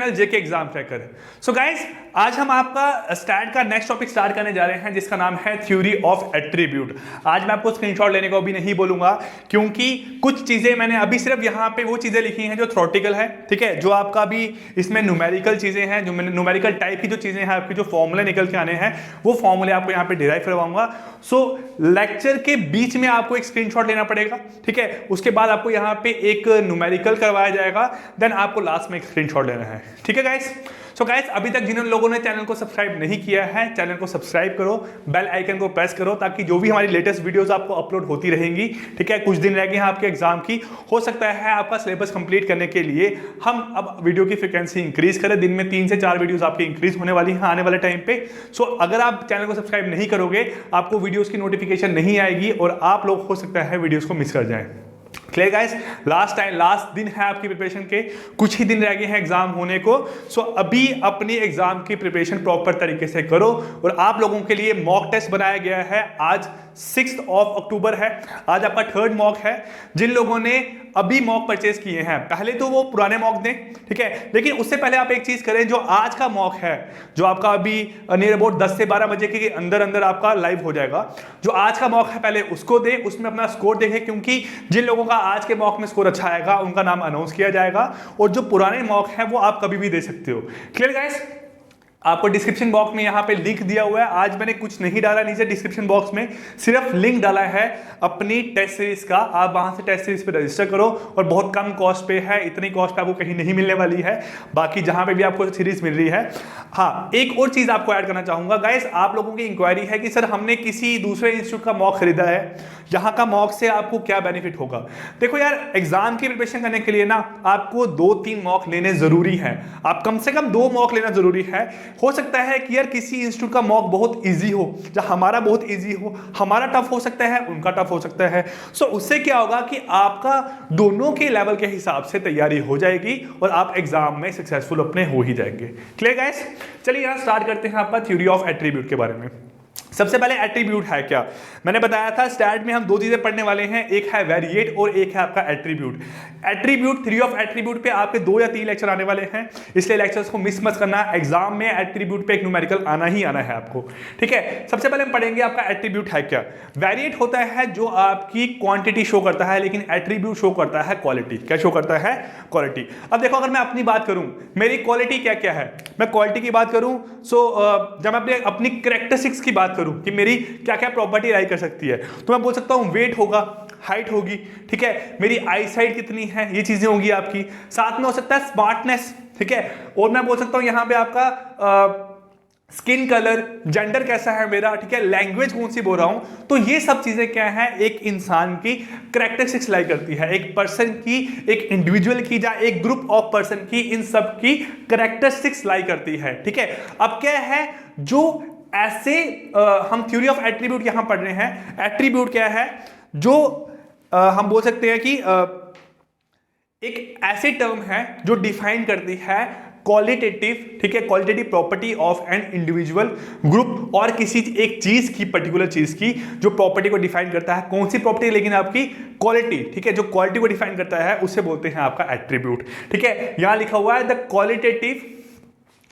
Channel जेके exam tracker. So guys, आज हम आपका स्टैट का नेक्स्ट टॉपिक स्टार्ट करने जा रहे हैं जिसका नाम है थ्योरी ऑफ एट्रीब्यूट। आज मैं आपको स्क्रीनशॉट लेने को अभी नहीं बोलूंगा क्योंकि कुछ चीजें मैंने अभी सिर्फ यहाँ पे वो चीजें लिखी हैं जो थ्योरेटिकल है, ठीक है, जो आपका भी इसमें न्यूमेरिकल चीजें हैं, जो मैंने न्यूमेरिकल टाइप की जो चीजें हैं, आपकी जो फॉर्मूले निकल के आने हैं वो फॉर्मूले आपको यहाँ पे डिराइव करवाऊंगा। सो लेक्चर के बीच में आपको एक स्क्रीनशॉट लेना पड़ेगा, ठीक है, उसके बाद आपको यहाँ पे एक न्यूमेरिकल करवाया जाएगा, देन आपको लास्ट में एक स्क्रीनशॉट लेना है, ठीक है गाइस। सो गाइस, अभी तक जिन लोगों ने चैनल को सब्सक्राइब नहीं किया है, चैनल को सब्सक्राइब करो, बेल आइकन को प्रेस करो ताकि जो भी हमारी लेटेस्ट वीडियोस आपको अपलोड होती रहेंगी, ठीक है। कुछ दिन रह गए हैं आपके एग्जाम की, हो सकता है आपका सिलेबस कंप्लीट करने के लिए हम अब वीडियो की फ्रीक्वेंसी इंक्रीज करें, दिन में 3 से 4 वीडियोस आपकी इंक्रीज होने वाली हैं आने वाले टाइम पे। सो अगर आप चैनल को सब्सक्राइब नहीं करोगे, आपको वीडियोस की नोटिफिकेशन नहीं आएगी और आप लोग हो सकता है वीडियोस को मिस कर जाएं। क्लियर गाइस, लास्ट दिन है आपकी प्रिपरेशन के, कुछ ही दिन रह गए हैं एग्जाम होने को। सो अभी अपनी एग्जाम की प्रिपरेशन प्रॉपर तरीके से करो और आप लोगों के लिए मॉक टेस्ट बनाया गया है। आज 6 अक्टूबर है, आज आपका 3rd मॉक है। जिन लोगों ने अभी मॉक परचेज किए हैं पहले तो वो पुराने मॉक दें, ठीक है, लेकिन उससे पहले आप एक चीज करें, जो आज का मॉक है, जो आपका अभी नियर अबाउट 10 से 12 बजे के अंदर आपका लाइव हो जाएगा, जो आज का मॉक है पहले उसको दें, उसमें अपना स्कोर देखें, क्योंकि जिन लोगों का आज के मॉक में स्कोर अच्छा आएगा उनका नाम अनाउंस किया जाएगा और जो पुराने मॉक है वो आप कभी भी दे सकते हो। क्लियर गाइस, आपको डिस्क्रिप्शन बॉक्स में यहाँ पे लिंक दिया हुआ है। आज मैंने कुछ नहीं डाला नीचे डिस्क्रिप्शन बॉक्स में, सिर्फ लिंक डाला है अपनी टेस्ट सीरीज का। आप वहां से टेस्ट सीरीज पे रजिस्टर करो और बहुत कम कॉस्ट पे है, इतनी कॉस्ट पे आपको कहीं नहीं मिलने वाली है, बाकी जहां पे भी आपको सीरीज मिल रही है। हाँ, एक और चीज आपको ऐड करना चाहूंगा गाइस, आप लोगों की इंक्वायरी है कि सर हमने किसी दूसरे इंस्टीट्यूट का मॉक खरीदा है, यहाँ का मॉक से आपको क्या बेनिफिट होगा। देखो यार, एग्जाम की प्रिपरेशन करने के लिए ना आपको 2-3 मॉक लेने जरूरी है, आप कम से कम 2 मॉक लेना जरूरी है। हो सकता है कि यार किसी इंस्टीट्यूट का मॉक बहुत इजी हो या हमारा बहुत इजी हो, हमारा टफ हो सकता है, उनका टफ हो सकता है। सो उससे क्या होगा कि आपका दोनों के लेवल के हिसाब से तैयारी हो जाएगी और आप एग्जाम में सक्सेसफुल अपने हो ही जाएंगे। क्लियर गाइस, चलिए यहां स्टार्ट करते हैं आपका थ्योरी ऑफ एट्रीब्यूट के बारे में। सबसे पहले एट्रीब्यूट है क्या, मैंने बताया था स्टैट में हम 2 चीजें पढ़ने वाले हैं, एक है वेरिएट और एक है आपका attribute. Attribute, theory of attribute पे आपके 2 या 3 लेक्चर आने वाले हैं, इसलिए लेक्चर्स को मिस मत करना। एग्जाम में एट्रीब्यूट पे एक न्यूमेरिकल आना ही आना है आपको, ठीक है। सबसे पहले हम पढ़ेंगे आपका एट्रीब्यूट है क्या। वेरिएट होता है जो आपकी क्वांटिटी शो करता है, लेकिन एट्रीब्यूट शो करता है क्वालिटी। क्या शो करता है? क्वालिटी। अब देखो, अगर मैं अपनी बात करूं, मेरी क्वालिटी क्या क्या है, मैं क्वालिटी की बात करूं, जब मैं अपनी कैरेक्टरिस्टिक्स की बात करूं कि मेरी क्या क्या प्रॉपर्टी लाई कर सकती है, तो मैं बोल सकता हूं वेट होगा, हाइट होगी, ठीक है, मेरी आई साइट कितनी है, ये चीजें होंगी आपकी। साथ में हो सकता है स्मार्टनेस, ठीक है, और मैं बोल सकता हूं यहां पे आपका स्किन कलर, जेंडर कैसा है मेरा, ठीक है, लैंग्वेज कौन सी बोल रहा हूं। तो ये सब चीजें क्या है, एक इंसान की कैरेक्टरिस्टिक्स लाई करती है, एक पर्सन की, एक इंडिविजुअल की या एक ग्रुप ऑफ पर्सन की, इन सब की कैरेक्टरिस्टिक्स लाई करती है, ठीक है। अब क्या है, जो ऐसे हम थ्योरी ऑफ एट्रीब्यूट यहां पढ़ रहे हैं। एट्रीब्यूट क्या है, जो हम बोल सकते हैं कि एक ऐसी टर्म है जो डिफाइन करती है क्वालिटेटिव, ठीक है, qualitative property of an individual, group और किसी एक चीज की, पर्टिकुलर चीज की जो प्रॉपर्टी को डिफाइन करता है। कौन सी प्रॉपर्टी, लेकिन आपकी क्वालिटी, ठीक है, जो क्वालिटी को डिफाइन करता है उसे बोलते हैं आपका एट्रीब्यूट, ठीक है। यहां लिखा हुआ है द क्वालिटेटिव,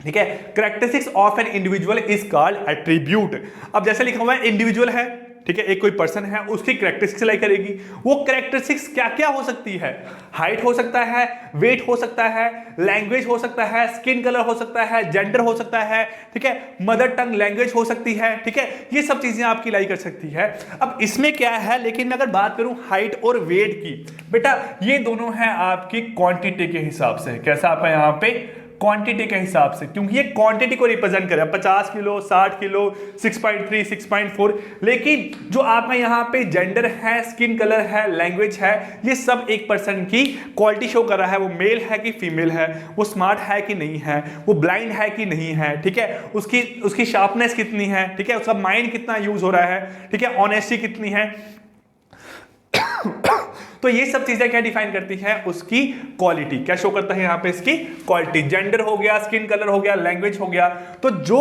ठीक है, characteristics of an individual is called attribute. अब जैसे लिखा हुआ है इंडिविजुअल है, ठीक है, एक कोई पर्सन है, उसकी कैरेक्टरिस्टिक्स लाई करेगी। वो कैरेक्टरिस्टिक्स क्या क्या हो सकती है, हाइट हो सकता है, वेट हो सकता है, लैंग्वेज हो सकता है, स्किन कलर हो सकता है, जेंडर हो सकता है, ठीक है, मदर टंग लैंग्वेज हो सकती है, ठीक है, ये सब चीजें आपकी लाई कर सकती है। अब इसमें क्या है, लेकिन मैं अगर बात करूं हाइट और वेट की, बेटा ये दोनों है आपकी क्वांटिटी के हिसाब से। कैसा आपका यहां पे क्वांटिटी के हिसाब से, क्योंकि ये क्वांटिटी को रिप्रेजेंट करे, 50 किलो, 60 किलो, 6.3, 6.4, लेकिन जो आपका यहाँ पे जेंडर है, स्किन कलर है, लैंग्वेज है, ये सब एक पर्सन की क्वालिटी शो कर रहा है। वो मेल है कि फीमेल है, वो स्मार्ट है कि नहीं है, वो ब्लाइंड है कि नहीं है, ठीक है, उसकी शार्पनेस कितनी है, ठीक है, उसका माइंड कितना यूज हो रहा है, ठीक है, ऑनेस्टी कितनी है। तो ये सब चीजें क्या डिफाइन करती है, उसकी क्वालिटी। क्या शो करता है यहां पे, इसकी क्वालिटी। जेंडर हो गया, स्किन कलर हो गया, लैंग्वेज हो गया। तो जो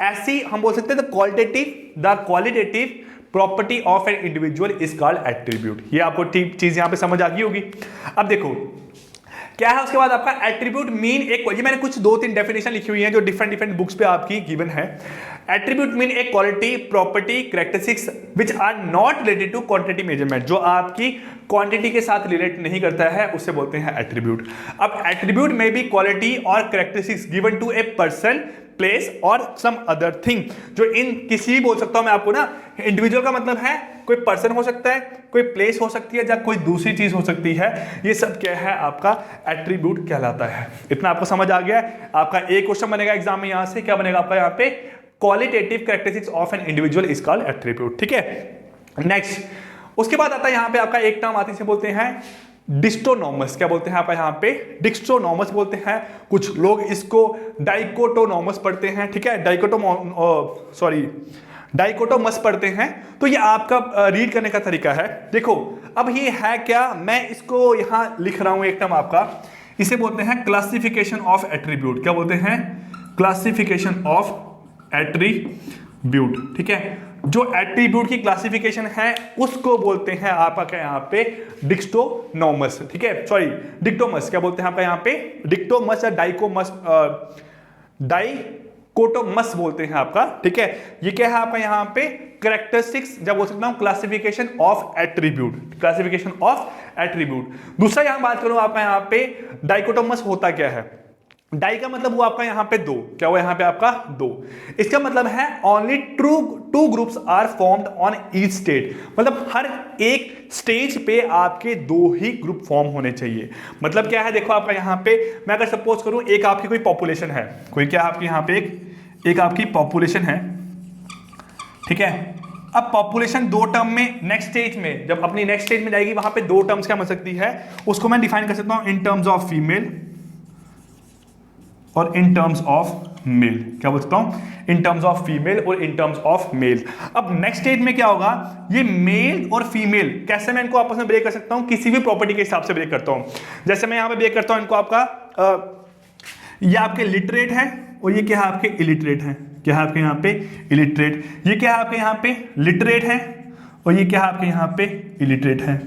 ऐसी हम बोल सकते हैं the qualitative property of an individual is called attribute. ये आपको चीज यहां पे समझ आ गई होगी। अब देखो, क्या है उसके बाद आपका एट्रीब्यूट मीन एक, ये मैंने कुछ 2-3 डेफिनेशन लिखी हुई हैं जो डिफरेंट डिफरेंट बुक्स पे आपकी गिवन है। एट्रीब्यूट मीन एक quality, property, characteristics which are not related to quantity measurement, जो आपकी क्वांटिटी के साथ रिलेट नहीं करता है उसे बोलते हैं एट्रीब्यूट। अब एट्रीब्यूट में भी क्वालिटी और characteristics given to a person, place और सम अदर थिंग, जो इन किसी भी बोल सकता हूं मैं आपको ना, इंडिविजुअल का मतलब है कोई पर्सन हो सकता है, कोई प्लेस हो सकती है, या कोई दूसरी चीज हो सकती है, ये सब क्या है आपका एट्रीब्यूट कहलाता है। इतना आपको समझ आ गया। आपका एक क्वेश्चन बनेगा एग्जाम में, यहां से क्या बनेगा आपका, यहाँ पे qualitative characteristics of an individual is called attribute. ठीक है, नेक्स्ट उसके बाद आता है यहाँ पे आपका एक टर्म आती है, बोलते हैं डिस्टोनोमस। क्या बोलते हैं आप यहाँ पे, डिस्टोनोमस बोलते हैं। कुछ लोग इसको डाइकोटोनोमस पढ़ते हैं, ठीक है, डाइकोटोमस पढ़ते हैं। तो ये आपका रीड करने का तरीका है। देखो अब ये है क्या, मैं इसको यहां लिख रहा हूं एक टर्म आपका, इसे बोलते हैं क्लासिफिकेशन ऑफ एट्रीब्यूट। क्या बोलते हैं, क्लासिफिकेशन ऑफ एट्रीब्यूट। ठीक है, जो एट्रीब्यूट की क्लासिफिकेशन है उसको बोलते हैं आपका क्या यहाँ पे, डिक्टोनोमस। ठीक है, सॉरी डिक्टोमस। क्या बोलते हैं आपका यहाँ पे, डिक्टोमस या डाइकोटोमस बोलते हैं आपका। ठीक है, ये क्या है आपका यहाँ पे, कैरेक्टरिस्टिक्स, जब बोल सकता हूं classification of attribute, classification of attribute. दूसरा यहां बात करूं आपका यहाँ पे डाइकोटोमस होता क्या है, डाई का मतलब वो आपका यहां पे दो, क्या हुआ यहां पे आपका दो। इसका मतलब है only two groups are formed on each state, मतलब हर एक स्टेज पे आपके दो ही ग्रुप फॉर्म होने चाहिए। मतलब क्या है, देखो आपका यहां पे मैं अगर सपोज करूं एक आपकी कोई पॉपुलेशन है, कोई क्या आपकी यहां पे एक आपकी पॉपुलेशन है, ठीक है। अब पॉपुलेशन दो टर्म में नेक्स्ट स्टेज में, जब अपनी नेक्स्ट स्टेज में जाएगी वहां पे दो टर्म्स क्या बन सकती है, उसको मैं डिफाइन कर सकता हूं इन टर्म्स ऑफ फीमेल और इन टर्म्स ऑफ मेल। क्या बोल सकता हूं, इन टर्म्स ऑफ फीमेल और इन टर्म्स ऑफ मेल। अब नेक्स्ट स्टेज में क्या होगा, ये मेल और फीमेल कैसे मैं इनको आपस में ब्रेक कर सकता हूं, किसी भी प्रॉपर्टी के हिसाब से ब्रेक करता हूं। जैसे मैं यहां पे ब्रेक करता हूं इनको आपका, ये आपके लिटरेट है और ये क्या है आपके इलिटरेट है। क्या है आपके यहाँ पे इलिटरेट, ये क्या है आपके यहाँ पे लिटरेट है और ये क्या है आपके यहाँ पे इलिटरेट है।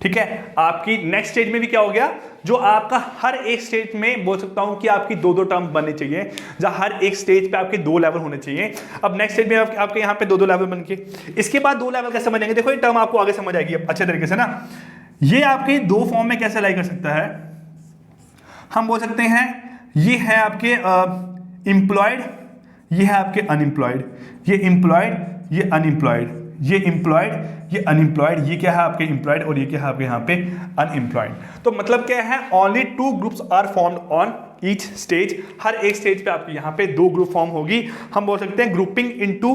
ठीक है, आपकी नेक्स्ट स्टेज में भी क्या हो गया, जो आपका हर एक स्टेज में बोल सकता हूं कि आपकी दो दो टर्म बनने चाहिए, जहां हर एक स्टेज पे आपके दो लेवल होने चाहिए। अब नेक्स्ट स्टेज में आपके यहाँ पे दो दो लेवल बन के, इसके बाद दो लेवल कैसे बनेंगे, देखो ये टर्म आपको आगे समझ आएगी अच्छे तरीके से ना। ये आपके दो फॉर्म में कैसे लाई कर सकता है, हम बोल सकते हैं ये है आपके एम्प्लॉयड, ये है आपके अनएम्प्लॉयड, ये एम्प्लॉयड, ये अनएम्प्लॉयड, ये एम्प्लॉयड, ये अनएम्प्लॉयड, ये क्या है आपके एम्प्लॉयड और ये क्या है आपके यहाँ पे अनएम्प्लॉयड। तो मतलब क्या है, only two groups are formed on each stage, हर एक स्टेज पे आपके यहाँ पे दो ग्रुप फॉर्म होगी। हम बोल सकते हैं grouping into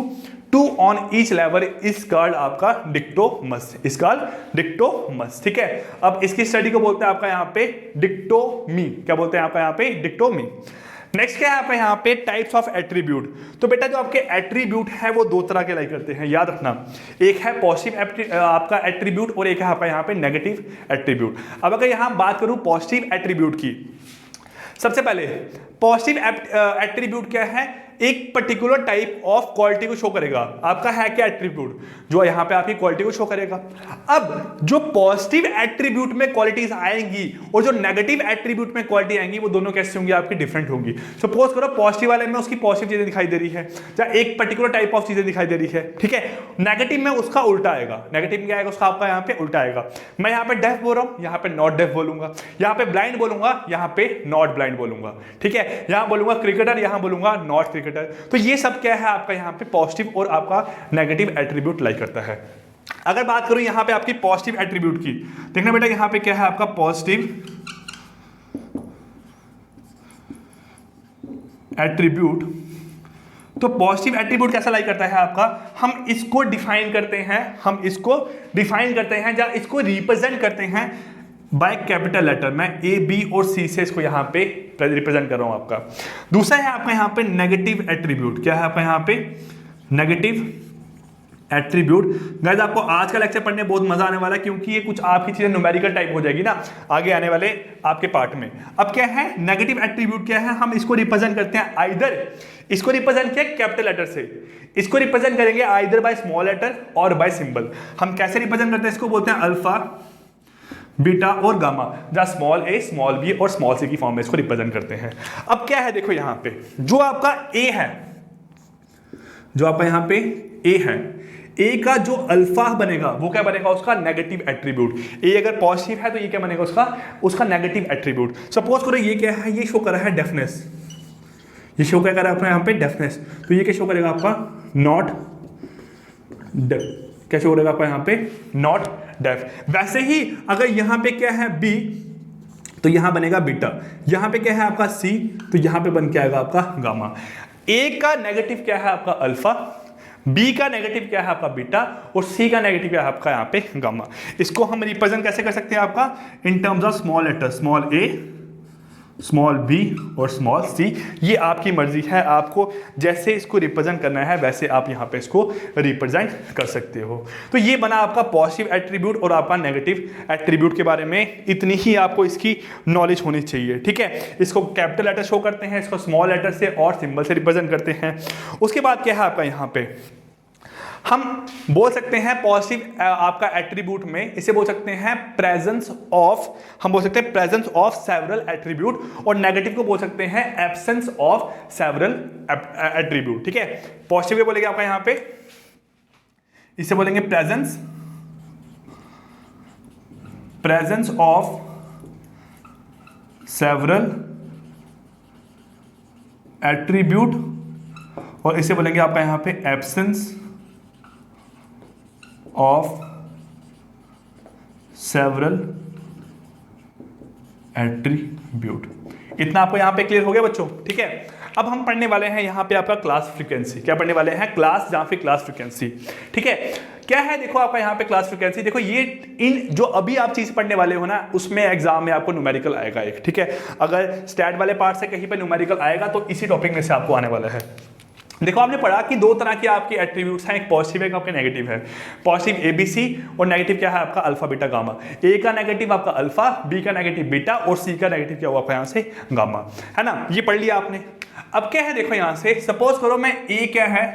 two on each level is called आपका डिक्टोमस, इज कॉल्ड डिक्टोमस। ठीक है, अब इसकी स्टडी को बोलते हैं आपका यहाँ पे डिक्टोमी। क्या बोलते हैं आपका यहाँ पे डिक्टोमी। नेक्स्ट क्या है आपका यहाँ पे टाइप्स ऑफ एट्रीब्यूट। तो बेटा जो आपके एट्रीब्यूट है वो दो तरह के लाई करते हैं, याद रखना। एक है पॉजिटिव आपका एट्रीब्यूट और एक है आपका यहाँ पे नेगेटिव एट्रीब्यूट। अब अगर यहाँ बात करूं पॉजिटिव एट्रीब्यूट की, सबसे पहले पॉजिटिव एट्रीब्यूट क्या है, एक पर्टिकुलर टाइप ऑफ क्वालिटी को शो करेगा। आपका है क्या एट्रीब्यूट, जो यहां पे आपकी क्वालिटी को शो करेगा। अब जो पॉजिटिव एट्रीब्यूट में क्वालिटीज आएंगी और जो नेगेटिव एट्रीब्यूट में क्वालिटी आएंगी वो दोनों कैसे होंगी, आपकी डिफरेंट होंगी। सपोज करो पॉजिटिव वाले में उसकी पॉजिटिव चीजें दिखाई दे रही है, या एक पर्टिकुलर टाइप ऑफ चीजें दिखाई दे रही है, ठीक है। नेगेटिव में उसका उल्टा आएगा, नेगेटिव में क्या आएगा उसका आपका यहाँ पे उल्टा आएगा। मैं यहाँ पे डेफ बोल रहा हूँ, यहाँ पे नॉट डेफ बोलूंगा, यहाँ पे ब्लाइंड बोलूंगा, यहाँ पे नॉट ब्लाइंड बोलूंगा, ठीक है। यहाँ बोलूंगा क्रिकेटर, यहाँ बोलूंगा नॉट क्रिकेटर। तो ये सब क्या है आपका यहाँ पे पॉजिटिव और आपका नेगेटिव एट्रीब्यूट लाई करता है। अगर बात करूं यहाँ पे आपकी पॉजिटिव एट्रीब्यूट की, देखना बेटा यहाँ पे क्या है आपका पॉजिटिव एट्रीब्यूट। तो पॉजिटिव एट्रीब्यूट कैसा लाई करता है आपका, हम इसको डिफाइन करते हैं, हम इसको डिफाइन करते हैं या इसको रिप्रेजेंट करते हैं बाय कैपिटल लेटर। मैं ए बी और सी से इसको यहाँ पे रिप्रेजेंट कर रहा हूं आपका। दूसरा है आपका यहाँ पे नेगेटिव एट्रीब्यूट। क्या है आपका यहाँ पे नेगेटिव एट्रीब्यूट। गाइस आपको आज का लेक्चर पढ़ने बहुत मजा आने वाला है, क्योंकि ये कुछ आपकी चीजें न्यूमेरिकल टाइप हो जाएगी ना आगे आने वाले आपके पार्ट में। अब क्या है नेगेटिव एट्रीब्यूट, क्या है, हम इसको रिप्रेजेंट करते हैं आइदर, इसको रिप्रेजेंट किया कैपिटल लेटर से, इसको रिप्रेजेंट करेंगे आइदर बाय स्मॉल लेटर और बाय सिंबल। हम कैसे रिप्रेजेंट करते हैं, इसको बोलते हैं अल्फा, बीटा और गामा, जहाँ स्मॉल ए, स्मॉल बी और स्मॉल सी की फॉर्म में इसको रिप्रेजेंट करते हैं। अब क्या है देखो यहाँ पे जो आपका ए है, जो आपका यहाँ पे ए है, ए का जो अल्फा बनेगा वो क्या बनेगा, उसका नेगेटिव एट्रीब्यूट। ए अगर पॉजिटिव है तो ये क्या बनेगा, उसका नेगेटिव एट्रीब्यूट। सपोज करो ये क्या है, ये शो कर रहा है डेफनेस, ये शो क्या कर रहा है अपना यहाँ पे डेफनेस, तो ये क्या शो करेगा आपका नॉट डेफ, क्या शो करेगा आपका यहाँ पे नॉट डेफ। वैसे ही अगर यहाँ पे क्या है बी तो यहाँ बनेगा बीटा, यहाँ पे क्या है आपका सी तो यहाँ पे बन के आएगा आपका गामा। ए का नेगेटिव क्या है आपका अल्फा, बी का नेगेटिव क्या है आपका बीटा और सी का नेगेटिव क्या है आपका यहाँ पे गामा। इसको हम रिप्रेजेंट कैसे कर सकते हैं आपका in terms of small letter, small A, small B और स्मॉल सी। ये आपकी मर्जी है, आपको जैसे इसको रिप्रेजेंट करना है वैसे आप यहाँ पे इसको रिप्रेजेंट कर सकते हो। तो ये बना आपका पॉजिटिव एट्रीब्यूट और आपका नेगेटिव एट्रीब्यूट के बारे में इतनी ही आपको इसकी नॉलेज होनी चाहिए, ठीक है। इसको कैपिटल लेटर शो करते हैं, इसको स्मॉल लेटर से और सिंबल से रिप्रेजेंट करते हैं। उसके बाद क्या है आपका यहाँ पे हम बोल सकते हैं पॉजिटिव आपका एट्रीब्यूट में इसे बोल सकते हैं प्रेजेंस ऑफ, हम बोल सकते हैं प्रेजेंस ऑफ सेवरल एट्रीब्यूट, और नेगेटिव को बोल सकते हैं एब्सेंस ऑफ सेवरल एट्रीब्यूट, ठीक है। पॉजिटिव बोलेंगे आपका यहां पे, इसे बोलेंगे प्रेजेंस ऑफ सेवरल एट्रीब्यूट, और इसे बोलेंगे आपका यहां पे एब्सेंस ऑफ सेवरल एट्रीब्यूट। इतना आपको यहां पे क्लियर हो गया बच्चों, ठीक है। अब हम पढ़ने वाले हैं यहां पे आपका क्लास फ्रीक्वेंसी। क्या पढ़ने वाले हैं, क्लास जहां पे क्लास फ्रीक्वेंसी, ठीक है। क्या है देखो आपका यहां पे क्लास फ्रीक्वेंसी, देखो ये इन जो अभी आप चीज पढ़ने वाले हो ना उसमें एग्जाम में आपको न्यूमेरिकल आएगा एक, ठीक है। अगर स्टैट वाले पार्ट से कहीं पे न्यूमेरिकल आएगा तो इसी टॉपिक में से आपको आने वाला है। देखो आपने पढ़ा कि दो तरह के आपके एट्रीब्यूट्स हैं, एक पॉजिटिव है, एक आपके नेगेटिव है। पॉजिटिव ए बी सी और नेगेटिव क्या है आपका अल्फा बीटा गामा। ए का नेगेटिव आपका अल्फा, बी का नेगेटिव बीटा और सी का नेगेटिव क्या हुआ आपका यहाँ से गामा, है ना। ये पढ़ लिया आपने। अब क्या है देखो यहाँ से सपोज करो मैं ए क्या है,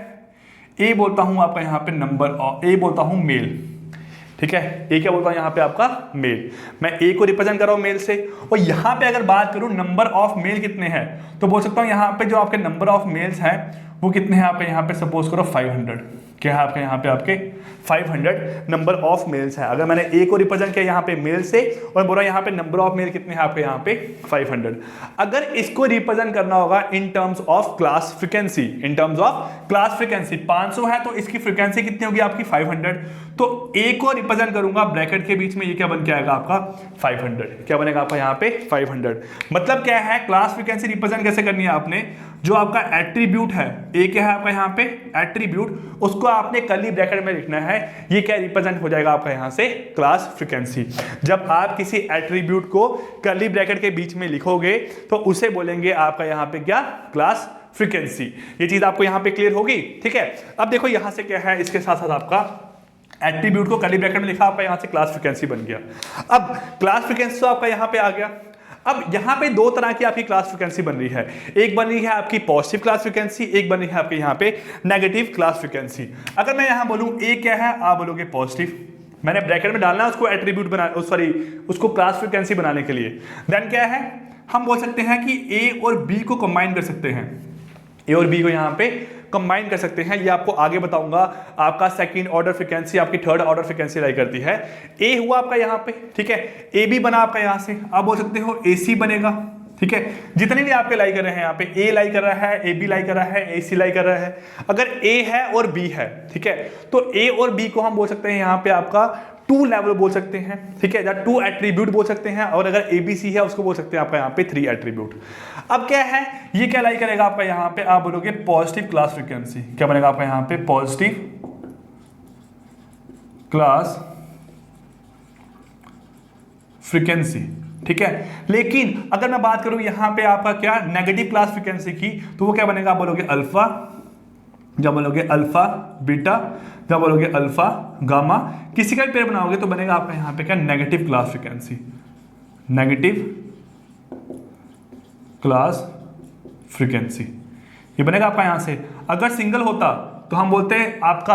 ए बोलता हूँ आपका यहाँ पे नंबर, ए बोलता हूँ मेल, ठीक है। ए क्या बोलता हूँ यहाँ पे आपका मेल, मैं ए को रिप्रेजेंट कर रहा हूँ मेल से। और यहाँ पे अगर बात करूँ नंबर ऑफ मेल कितने हैं तो बोल सकता हूँ यहाँ पे जो आपके नंबर ऑफ मेल्स हैं वो कितने हैं आपके यहाँ पे, सपोज करो 500। क्या है आपके यहाँ पे आपके 500 नंबर ऑफ मेल्स है। अगर मैंने ए को रिप्रेजेंट किया यहाँ पे मेल से और बोला यहाँ पे नंबर ऑफ मेल कितने हैं आपके यहाँ पे 500। अगर इसको रिप्रेजेंट करना होगा इन terms of class frequency, in terms of class frequency 500 है तो इसकी फ्रीक्वेंसी कितनी होगी आपकी 500। तो ए को रिप्रेजेंट करूंगा ब्रैकेट के बीच में, ये क्या बन के आएगा आपका 500। क्या बनेगा आपका यहाँ पे 500। मतलब क्या है, क्लास फ्रीक्वेंसी रिप्रेजेंट कैसे करनी है आपने, जो आपका एट्रीब्यूट है ए क्या है आपका यहाँ पे एट्रीब्यूट, उसको आपने कर्ली ब्रैकेट में लिखना है। ये क्या रिप्रेजेंट हो जाएगा आपका यहाँ से क्लास फ्रीक्वेंसी। जब आप किसी एट्रीब्यूट को कर्ली ब्रैकेट के बीच में लिखोगे तो उसे बोलेंगे आपका यहाँ पे क्या, क्लास फ्रीक्वेंसी। ये चीज आपको यहाँ पे क्लियर होगी, ठीक है। अब देखो यहाँ से क्या है, इसके साथ साथ आपका एट्रीब्यूट को कर्ली ब्रैकेट में लिखा, आपका यहाँ से क्लास फ्रीक्वेंसी बन गया। अब क्लास फ्रीक्वेंसी तो आपका यहाँ पे आ गया। अब यहाँ पे दो तरह की आपकी क्लास फ्रीक्वेंसी बन रही है, एक बन रही है आपकी पॉजिटिव क्लास फ्रीक्वेंसी, एक बन रही है आपके यहाँ पे नेगेटिव क्लास फ्रीक्वेंसी। अगर मैं यहाँ बोलूँ ए क्या है, आप बोलोगे पॉजिटिव, मैंने ब्रैकेट में डालना है उसको एट्रीब्यूट बना, सॉरी उसको क्लास फ्रीक्वेंसी बनाने के लिए। देन क्या है, हम बोल सकते हैं कि ए और बी को कंबाइन कर सकते हैं, ए और बी को यहाँ पे कंबाइन कर सकते हैं। ये आपको आगे बताऊंगा। आपका सेकंड ऑर्डर फ्रीक्वेंसी आपकी थर्ड ऑर्डर फ्रीक्वेंसी लाई करती है। ए हुआ आपका यहाँ पे, ठीक है, ए बी बना आपका यहाँ से, आप बोल सकते हो ए सी बनेगा, ठीक है। जितने भी आपके लाई कर रहे हैं यहाँ पे, ए लाई कर रहा है, ए बी लाई कर रहा है, ए सी लाई कर रहा है। अगर ए है और बी है, ठीक है, तो ए और बी को हम बोल सकते हैं यहाँ पे आपका टू लेवल बोल सकते हैं, ठीक है, या टू एट्रीब्यूट बोल सकते हैं। और अगर एबीसी है उसको बोल सकते हैं आपका यहाँ पे 3 एट्रीब्यूट। अब क्या है, ये क्या लाई करेगा आपका यहाँ पे, आप बोलोगे पॉजिटिव क्लास फ्रीक्वेंसी। क्या बनेगा आपका यहाँ पे, पॉजिटिव क्लास फ्रीक्वेंसी, ठीक है। लेकिन अगर मैं बात करूं यहाँ पे आपका क्या नेगेटिव क्लास फ्रीक्वेंसी की, तो वो क्या बनेगा, आप बोलोगे अल्फा, जब बोलोगे अल्फा बीटा, जब बोलोगे अल्फा गामा, किसी का भी पेयर बनाओगे तो बनेगा आपका यहाँ पे क्या, negative class frequency, negative class frequency, ये बनेगा आपका यहाँ से। अगर सिंगल होता तो हम बोलते हैं आपका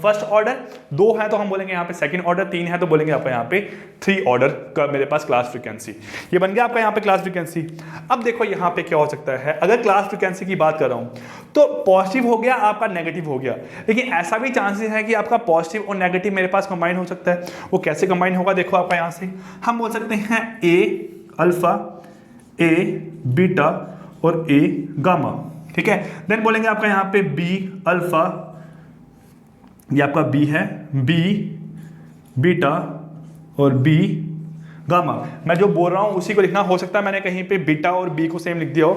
फर्स्ट ऑर्डर, 2 है तो हम बोलेंगे यहाँ पे सेकंड ऑर्डर, 3 है तो बोलेंगे आपका यहाँ पे 3 ऑर्डर का मेरे पास क्लास फ्रीक्वेंसी। ये बन गया आपका यहाँ पे क्लास फ्रीक्वेंसी। अब देखो यहाँ पे क्या हो सकता है, अगर क्लास फ्रीक्वेंसी की बात कर रहा हूँ तो पॉजिटिव हो गया आपका, नेगेटिव हो गया, लेकिन ऐसा भी चांसेस है कि आपका पॉजिटिव और नेगेटिव मेरे पास कंबाइन हो सकता है। वो कैसे कंबाइन होगा, देखो आपका यहाँ से हम बोल सकते हैं ए अल्फा, ए बीटा और ए गामा, ठीक है। देन बोलेंगे आपका यहाँ पे बी अल्फा, ये आपका बी है, बी बीटा और बी गामा। मैं जो बोल रहा हूं उसी को लिखना, हो सकता है मैंने कहीं पे बीटा और बी को सेम लिख दिया हो,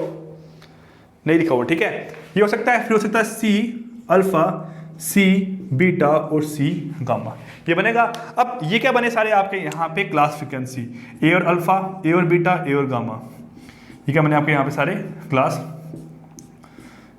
नहीं लिखा हो, ठीक है। ये हो सकता है, फिर हो सकता है सी अल्फा, सी बीटा और सी गामा, ये बनेगा। अब ये क्या बने सारे आपके यहाँ पे क्लास फ्रीक्वेंसी, ए और अल्फा, ए और बीटा, ए और गामा, ये क्या बने आपके यहाँ पे सारे क्लास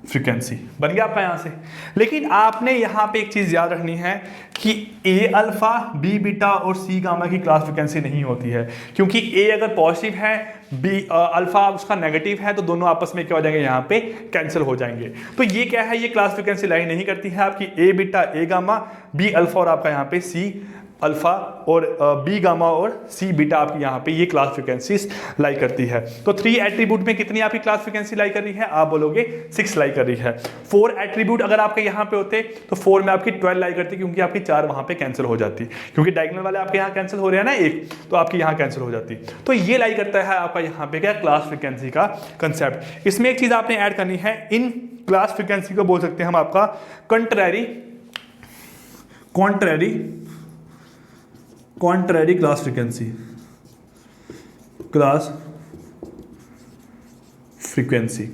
फ्रीक्वेंसी बन गया आपका यहाँ से। लेकिन आपने यहाँ पे एक चीज याद रखनी है कि ए अल्फा, बी बीटा और सी गामा की क्लास फ्रीक्वेंसी नहीं होती है, क्योंकि ए अगर पॉजिटिव है, बी अल्फा उसका नेगेटिव है, तो दोनों आपस में क्या हो जाएंगे, यहाँ पे कैंसिल हो जाएंगे। तो ये क्या है, ये क्लास फ्रीक्वेंसी लाई नहीं करती है आपकी A beta A gamma, B alpha और आपका यहाँ पे सी अल्फा और बी गामा और सी बीटा आपकी यहाँ पे ये क्लास फ्रीक्वेंसीज लाई करती है। तो 3 एट्रीब्यूट में कितनी आपकी क्लास फ्रीक्वेंसी लाई कर रही है, आप बोलोगे 6 लाई कर रही है। 4 एट्रीब्यूट अगर आपके यहाँ पे होते तो 4 में आपकी 12 लाई करती, क्योंकि आपकी 4 वहाँ पे कैंसिल हो जाती, क्योंकि डायगोनल वाले आपके यहाँ कैंसिल हो रहे हैं ना एक, तो आपकी यहाँ कैंसिल हो जाती। तो ये लाई करता है आपका यहाँ पे क्या, क्लास फ्रीक्वेंसी का कंसेप्ट। इसमें एक चीज आपने ऐड करनी है, इन क्लास फ्रीक्वेंसी को बोल सकते हैं हम आपका कॉन्ट्रैरी क्लास फ्रीक्वेंसी,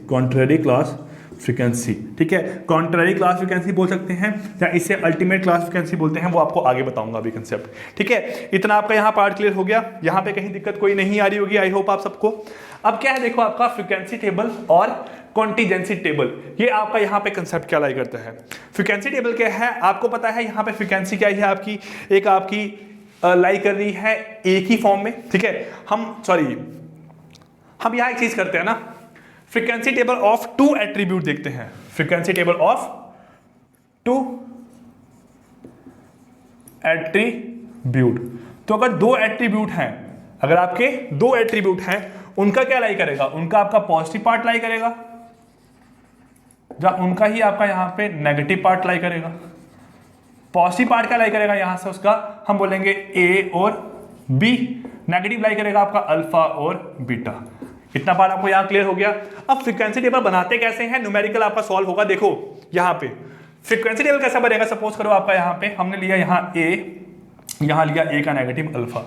कॉन्ट्रैरी क्लास फ्रीक्वेंसी, ठीक है। कॉन्ट्रैरी क्लास फ्रीक्वेंसी बोल सकते हैं या इसे अल्टीमेट क्लास फ्रीक्वेंसी बोलते हैं, वो आपको आगे बताऊंगा अभी कंसेप्ट, ठीक है। इतना आपका यहाँ पार्ट क्लियर हो गया, यहाँ पे कहीं दिक्कत कोई नहीं आ रही होगी, आई होप आप सबको। अब क्या है, देखो आपका फ्रीक्वेंसी टेबल और कॉन्टीजेंसी टेबल, ये आपका यहाँ पे कंसेप्ट क्या लाई करता है। फ्रीक्वेंसी टेबल क्या है, आपको पता है यहाँ पे फ्रीक्वेंसी क्या है आपकी, एक आपकी लाई कर रही है एक ही फॉर्म में, ठीक है। हम यहाँ एक चीज करते हैं ना, फ्रीक्वेंसी टेबल ऑफ 2 एट्रीब्यूट देखते हैं, फ्रीक्वेंसी टेबल ऑफ 2 एट्रीब्यूट। तो अगर 2 एट्रीब्यूट हैं, अगर आपके 2 एट्रीब्यूट हैं, उनका क्या लाई करेगा, उनका आपका पॉजिटिव पार्ट लाई करेगा, या उनका ही आपका यहाँ पे नेगेटिव पार्ट लाई करेगा। पॉजिटिव पार्ट का लाई करेगा यहां से उसका हम बोलेंगे ए और बी, नेगेटिव लाई करेगा आपका अल्फा और बीटा। इतना पार्ट आपको यहां क्लियर हो गया। अब फ्रीक्वेंसी टेबल बनाते कैसे हैं, न्यूमेरिकल आपका सॉल्व होगा। देखो यहां पे फ्रीक्वेंसी टेबल कैसा बनेगा, सपोज करो आपका यहां पे हमने लिया यहां ए, यहां लिया ए का नेगेटिव अल्फा,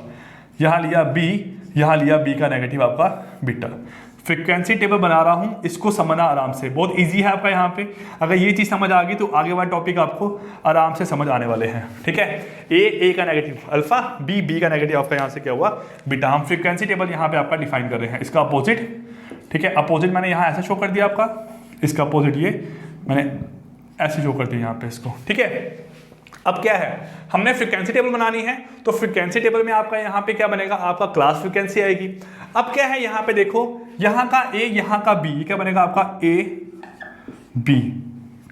यहां लिया बी, यहां लिया बी का नेगेटिव आपका बीटा। फ्रीक्वेंसी टेबल बना रहा हूं, इसको समझना आराम से, बहुत इजी है आपका यहाँ पे। अगर ये चीज समझ आ गई तो आगे वाला टॉपिक आपको आराम से समझ आने वाले हैं, ठीक है। ए का नेगेटिव अल्फा, बी का नेगेटिव आपका यहाँ से क्या हुआ बीटा। हम फ्रीक्वेंसी टेबल यहाँ पे आपका डिफाइन कर रहे हैं, इसका अपोजिट, ठीक है। अपोजिट मैंने यहाँ ऐसे शो कर दिया आपका, इसका अपोजिट ये मैंने ऐसे शो कर दिया यहाँ पे इसको, ठीक है। अब क्या है, हमने फ्रीक्वेंसी टेबल बनानी है, तो फ्रीक्वेंसी टेबल में आपका यहाँ पे क्या बनेगा, आपका क्लास फ्रीक्वेंसी आएगी। अब क्या है यहाँ पे देखो, यहाँ का ए, यहाँ का बी, क्या बनेगा आपका ए बी,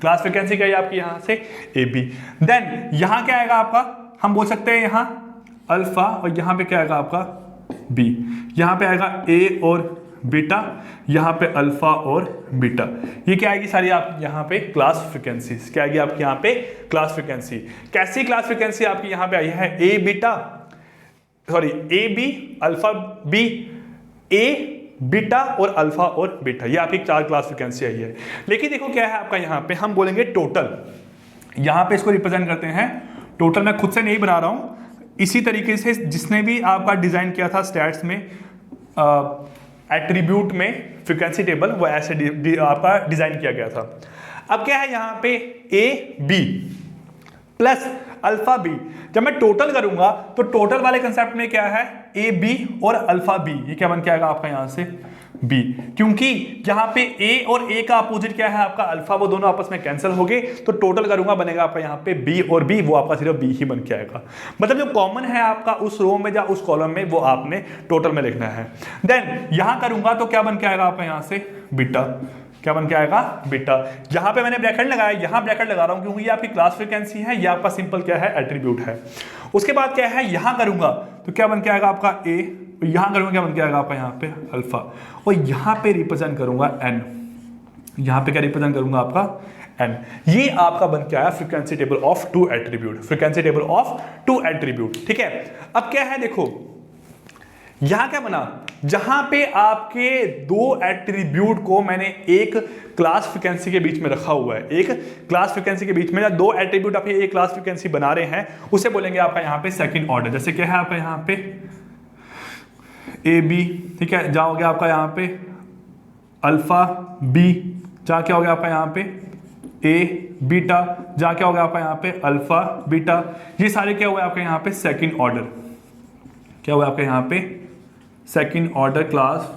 क्लास फ्रीक्वेंसी क्या है आपकी यहाँ से ए बी। देन यहाँ क्या आएगा आपका, हम बोल सकते हैं यहाँ अल्फा, और यहाँ पे क्या आएगा आपका बी, यहाँ पे आएगा ए और बीटा, यहाँ पे अल्फा और बीटा। ये क्या आएगी सारी आप यहाँ पे क्लास फ्रीक्वेंसी, क्या आएगी आपकी यहाँ पे क्लास फ्रीक्वेंसी। कैसी क्लास फ्रीक्वेंसी आपकी यहाँ पे आई है, A beta, sorry A B alpha B, A beta और अल्फा और बीटा, ये आपकी 4 क्लास फ्रीक्वेंसी आई है। लेकिन देखो क्या है आपका यहाँ पे, हम बोलेंगे टोटल, यहाँ पे इसको रिप्रेजेंट करते हैं टोटल। मैं खुद से नहीं बना रहा हूँ, इसी तरीके से जिसने भी आपका डिजाइन किया था स्टैट्स में एट्रीब्यूट में फ्रीक्वेंसी टेबल, वो ऐसे आपका डिजाइन किया गया था। अब क्या है यहाँ पे A B plus alpha B, जब मैं टोटल करूंगा तो टोटल वाले कंसेप्ट में क्या है ए बी और अल्फा बी, ये क्या बन के आएगा आपका यहाँ से बी, क्योंकि यहाँ पे ए और ए का अपोजिट क्या है आपका अल्फा, वो दोनों आपस में कैंसिल हो गए, तो टोटल करूंगा बनेगा आपका यहाँ पे बी और बी, वो आपका सिर्फ बी ही बन के आएगा। मतलब जो कॉमन है आपका उस रो में या उस कॉलम में, वो आपने टोटल में लिखना है। देन यहाँ करूंगा तो क्या बन के आएगा आपका यहाँ से बीटा, क्या बन के आएगा, बीटा। यहां पे मैंने ब्रैकेट लगाया, यहां ब्रैकेट लगा रहा हूं क्योंकि ये आपकी क्लास फ्रीक्वेंसी है, ये आपका सिंपल क्या है, एट्रीब्यूट है। उसके बाद क्या है, यहां करूंगा तो क्या बन के आएगा आपका ए, यहां करूंगा क्या बन के आएगा आपका यहाँ पे अल्फा, और यहां पे रिप्रेजेंट करूंगा एन, यहां पे क्या रिप्रेजेंट करूंगा आपका एन। ये आपका बन के आया frequency table of two attribute, frequency table of two attribute. ठीक है, अब क्या है देखो यहां क्या बना, जहां पे आपके दो एट्रीब्यूट को मैंने एक क्लास फ्रीक्वेंसी के बीच में रखा हुआ है, एक क्लास फ्रीक्वेंसी के बीच में, या दो एट्रीब्यूट आप एक क्लास फ्रीक्वेंसी बना रहे हैं, उसे बोलेंगे आपका यहां पे सेकंड ऑर्डर। जैसे क्या है आपका यहां पे ए बी, ठीक है, जहां हो गया आपका यहां पे अल्फा बी, जहां क्या हो गया आपका यहां पे ए बीटा, जहां क्या हो गया आपका यहां पे अल्फा बीटा। ये सारे क्या हुआ आपका यहां पे सेकंड ऑर्डर, क्या हुआ आपका यहां पे second order class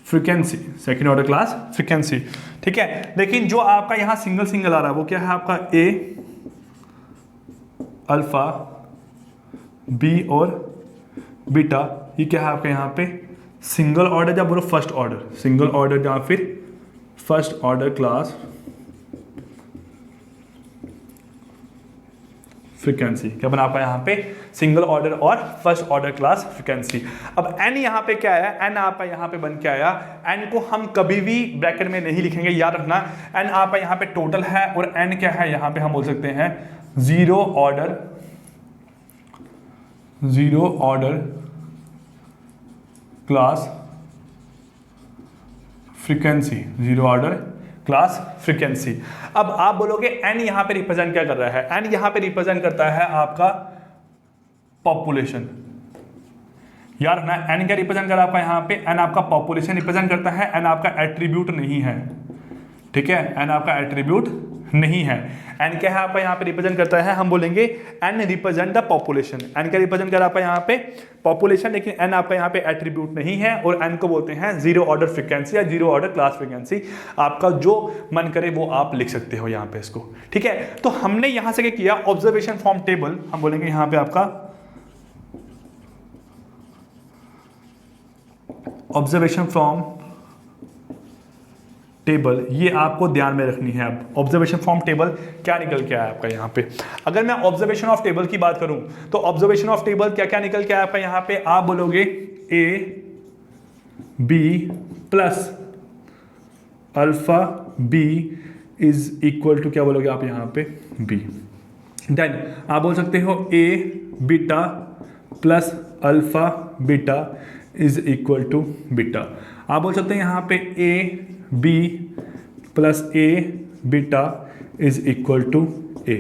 frequency, second order class frequency. ठीक है, लेकिन जो आपका यहां सिंगल सिंगल आ रहा है वो क्या है आपका ए अल्फा बी और बीटा, ये क्या है आपका यहां पे सिंगल ऑर्डर या बोलो फर्स्ट ऑर्डर, सिंगल ऑर्डर या फिर फर्स्ट ऑर्डर क्लास फ्रीक्वेंसी। क्या बना आपका यहाँ पे सिंगल ऑर्डर और फर्स्ट ऑर्डर क्लास फ्रीक्वेंसी। अब n यहाँ पे क्या है, n आपका यहाँ पे बन के आया, n को हम कभी भी ब्रैकेट में नहीं लिखेंगे, याद रखना। n आपका यहाँ पे टोटल है और n क्या है यहाँ पे हम बोल सकते हैं zero order class frequency, zero order class frequency. अब आप बोलोगे n यहां पे रिप्रेजेंट क्या कर रहा है, n यहां पे रिप्रेजेंट करता है आपका पॉपुलेशन। यार ना n क्या रिप्रेजेंट कर रहा है आपका यहां पे, n आपका पॉपुलेशन रिप्रेजेंट करता है, n आपका एट्रीब्यूट नहीं है। ठीक है, n आपका एट्रीब्यूट नहीं है। n क्या है आपका यहाँ पे रिप्रेजेंट करता है, हम बोलेंगे n represent the population. n क्या रिप्रेजेंट कर रहा है आपका यहाँ पे पॉपुलेशन, लेकिन n आपका यहाँ पे एट्रीब्यूट नहीं है, और n को बोलते हैं जीरो ऑर्डर फ्रीक्वेंसी या जीरो ऑर्डर क्लास फ्रीक्वेंसी। आपका जो मन करे वो आप लिख सकते हो यहाँ पे इसको। ठीक है, तो हमने यहाँ से क्या किया, ऑब्जर्वेशन फ्रॉम टेबल, हम बोलेंगे यहाँ पे आपका ऑब्जर्वेशन फ्रॉम टेबल, ये आपको ध्यान में रखनी है। अब ऑब्जर्वेशन फ्रॉम टेबल क्या निकल के आया आपका यहाँ पे, अगर मैं ऑब्जर्वेशन ऑफ टेबल की बात करूं तो ऑब्जर्वेशन ऑफ टेबल क्या क्या निकल के आया आपका यहाँ पे, आप बोलोगे A B plus alpha B is equal to, क्या बोलोगे आप यहाँ पे बी। देन आप बोल सकते हो A beta plus alpha beta is equal to beta. आप बोल सकते हैं यहाँ पे A B plus A beta is equal to A.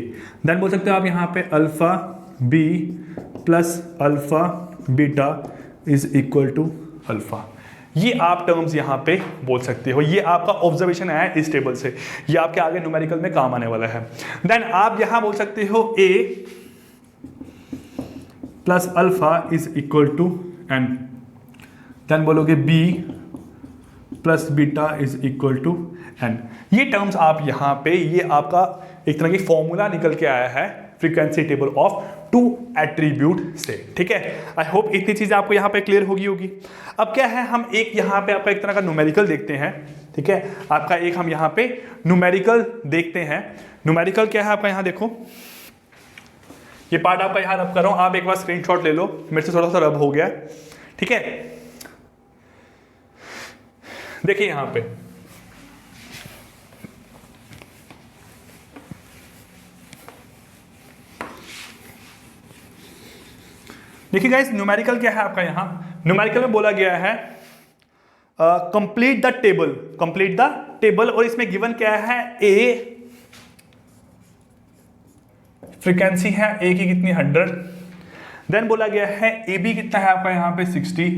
Then बोल सकते हो आप यहाँ पे alpha B plus alpha beta is equal to alpha. ये आप टर्म्स यहाँ पे बोल सकते हो, ये आपका ऑब्जर्वेशन है इस टेबल से, ये आपके आगे न्यूमेरिकल में काम आने वाला है। देन आप यहाँ बोल सकते हो A plus alpha is equal to N. Then बोलोगे B plus beta is equal to N. ये टर्म्स आप यहाँ पे, ये आपका एक तरह की फॉर्मूला निकल के आया है frequency table of two attribute से। ठीक है, आई होप इतनी चीजें आपको यहाँ पे क्लियर होगी। अब क्या है, हम एक यहाँ पे आपका एक तरह का न्यूमेरिकल देखते हैं। ठीक है, आपका एक हम यहाँ पे न्यूमेरिकल देखते हैं। न्यूमेरिकल क्या है आपका यहाँ देखो, ये पार्ट आपका यहाँ रब कर रहा हूँ, आप एक बार स्क्रीनशॉट ले लो, मेरे से थोड़ा सा रब हो गया। ठीक है, देखिए यहां पे देखिए गाइस, न्यूमेरिकल क्या है आपका यहां, न्यूमेरिकल में बोला गया है complete the table, complete the table, और इसमें गिवन क्या है, ए फ्रीक्वेंसी है ए की कितनी 100। देन बोला गया है ए बी कितना है आपका यहां पे 60।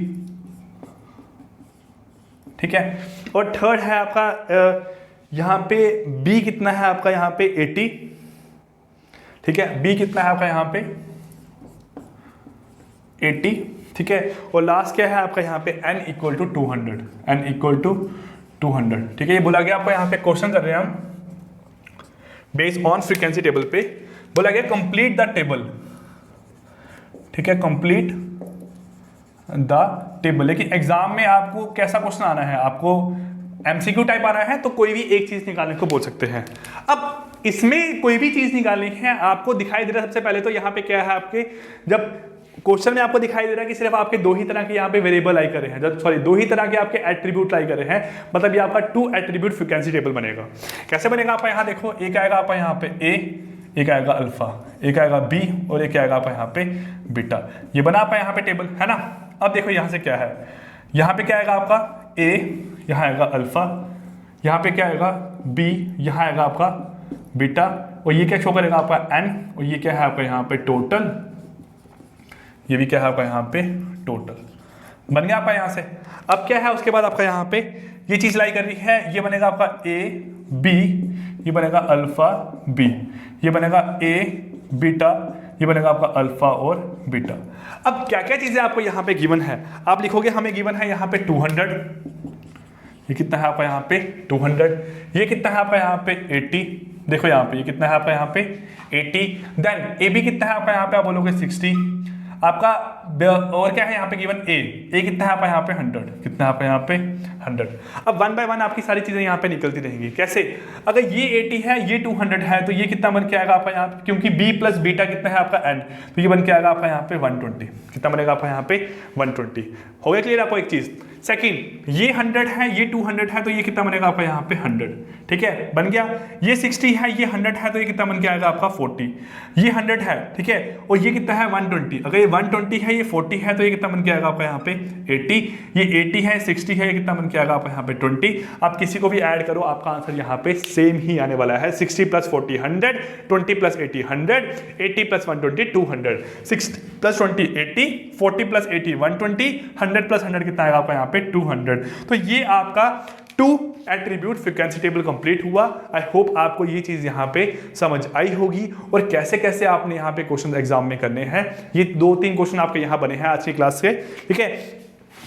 ठीक है, और थर्ड है आपका यहां पे b कितना है आपका यहां पे 80। ठीक है, b कितना है आपका यहां पे 80। ठीक है, और लास्ट क्या है आपका यहां पे n equal to 200, n equal to 200। ठीक है, ये बोला गया आपको यहां पे क्वेश्चन कर रहे हैं हम बेस्ड ऑन फ्रीक्वेंसी टेबल पे, बोला गया कंप्लीट द टेबल। ठीक है, कंप्लीट द टेबल। लेकिन एग्जाम में आपको कैसा क्वेश्चन आना है, आपको एमसीक्यू टाइप आना है, तो कोई भी एक चीज निकालने को बोल सकते हैं। अब इसमें कोई भी चीज निकालनी है, आपको दिखाई दे रहा है सबसे पहले तो यहाँ पे क्या है आपके, जब क्वेश्चन में आपको दिखाई दे रहा है कि सिर्फ आपके दो ही तरह के यहाँ पे वेरिएबल लाई करे हैं, जब सॉरी दो ही तरह के आपके एट्रीब्यूट लाई करे हैं, मतलब ये आपका 2 एट्रीब्यूट फ्रीक्वेंसी टेबल बनेगा। कैसे बनेगा आपका, यहाँ देखो, एक आएगा आपका यहाँ पे ए, एक आएगा अल्फा, एक आएगा बी और एक आएगा आपका यहाँ पे बीटा। ये बना आपका यहाँ पे टेबल है ना। अब देखो यहाँ से क्या है, यहाँ पे क्या आएगा आपका ए, यहाँ आएगा अल्फा, यहाँ पे क्या आएगा बी, यहाँ आएगा आपका बीटा, और ये क्या शो करेगा आपका एन, और ये क्या है आपका यहाँ पे टोटल, ये भी क्या है आपका यहाँ पे टोटल। बन गया आपका यहाँ से। अब क्या है उसके बाद आपका यहाँ पे ये चीज लाई कर रही है, ये बनेगा आपका ए बी, ये बनेगा अल्फा बी, ये बनेगा ए बीटा, ये बनेगा आपका अल्फा और बीटा। अब क्या क्या चीजें आपको यहाँ पे गिवन है, आप लिखोगे हमें गिवन है यहाँ पे 200, ये कितना है आपका यहाँ पे 200, ये कितना है आपका यहाँ पे 80, देखो यहाँ पे ये कितना है आपका यहाँ पे 80, देन ए बी कितना है आपका यहाँ पे, आप बोलोगे 60 आपका, और क्या है यहाँ पे गिवन ए कितना है आपका यहाँ पे 100, कितना है आपका यहाँ पे 100। अब 1 बाय 1 आपकी सारी चीजें यहाँ पे निकलती रहेंगी। कैसे, अगर ये 80 है ये 200 है तो ये कितना बन के आएगा आपका यहाँ पे, क्योंकि b प्लस बीटा कितना है आपका n, तो ये बन के आएगा आपका यहाँ पे 120, कितना बनेगा आपका यहाँ पे 120। हो गया क्लियर आपको एक चीज। सेकंड, ये 100 है ये 200 है तो ये कितना बनेगा आपका यहाँ पे 100, ठीक है बन गया। ये 60 है ये 100 है तो ये कितना बन के आएगा आपका 40, ये 100 है ठीक है, और ये कितना है 120, अगर ये 120 है ये 40 है तो ये कितना बन के आएगा आपका यहाँ पे 80, ये 80 है 60 है, ये कितना बन के आएगा आपका यहाँ पे 20। आप किसी को भी ऐड करो आपका आंसर यहाँ पे सेम ही आने वाला है, 60 plus 40 100, 20 plus 80 100, 80 plus 120 200, 60 plus 20 80, 40 plus 80 120, 100 plus 100 कितना आएगा आपका यहाँ पे 200। तो ये आपका 2 एट्रीब्यूट फ्रीक्वेंसी टेबल कंप्लीट हुआ। आई होप आपको ये चीज यहाँ पे समझ आई होगी, और कैसे कैसे आपने यहाँ पे क्वेश्चन एग्जाम में करने हैं। ये 2-3 क्वेश्चन आपके यहाँ बने हैं आज की क्लास के, ठीक है।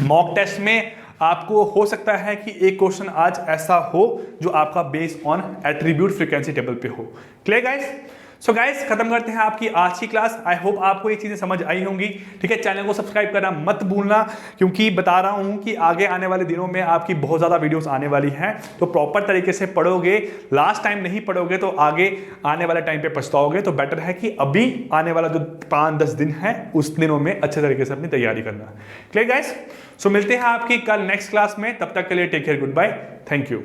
मॉक टेस्ट में आपको हो सकता है कि एक क्वेश्चन आज ऐसा हो जो आपका based on attribute frequency table पे हो। Clear guys? सो गाइस, खत्म करते हैं आपकी आज की क्लास। आई होप आपको ये चीजें समझ आई होंगी, ठीक है। चैनल को सब्सक्राइब करना मत भूलना, क्योंकि बता रहा हूं कि आगे आने वाले दिनों में आपकी बहुत ज्यादा वीडियोस आने वाली हैं, तो प्रॉपर तरीके से पढ़ोगे। लास्ट टाइम नहीं पढ़ोगे तो आगे आने वाले टाइम पे पछताओगे। तो बेटर है कि अभी आने वाला जो 5-10 दिन है उस दिनों में अच्छे तरीके से अपनी तैयारी करना। Clear guys? सो मिलते हैं आपकी कल नेक्स्ट क्लास में, तब तक के लिए take care, goodbye, thank you.